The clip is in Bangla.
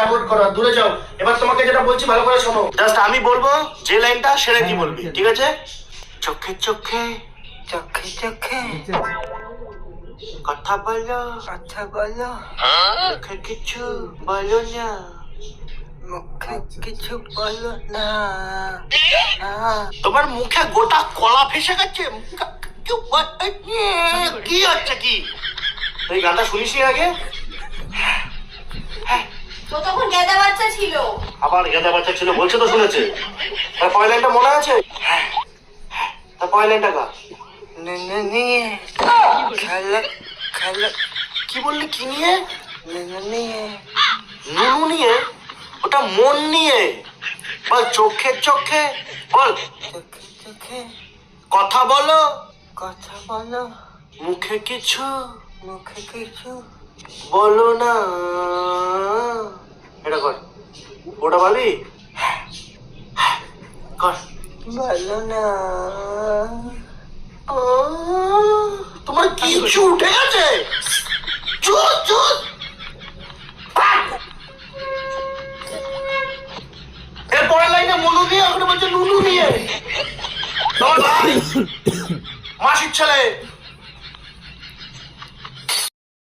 অ্যাভয়েড করো, দূরে যাও। এবার তোমাকে যেটা বলছি ভালো করে শোনো। জাস্ট আমি বলবো যে লাইনটা সেরে কি বলবি, ঠিক আছে? চোখে চোখে চোখে চোখে কথা বলো, কথা বলো, মুখে কিছু বলো না। মুখে কিছু বলো না। তোমার মুখে গোটা কলা ফেসে গেছে। কি হচ্ছে কি? এই গানটা শুনিস নি আগে? তো তখন গেদা বাচ্চা ছিল। আবার গেদা বাচ্চা ছিল বলছে তো, শুনেছে। তার পরের লাইনটা মনে আছে? তার পরের লাইনটা গা। নুনু নিয়ে খেলো খেলো। কি বললি? কি নিয়ে? নুনু নিয়ে নুনু নিয়ে? ওটা মন নিয়ে। বল চোখে চোখে বল। চোখে চোখে কথা বলো, কথা বলো, মুখে কিছু মুখে কিছু বলো না। এটা কর। ওটা পারবি? কর। বলো না। তোমার কিছু উঠে গেছে। চুপ চুপ। এর পরের লাইনে মনু নিয়ে, ওখানে বলছে নুনু নিয়ে। তোমার ভাই মাসির ছেলে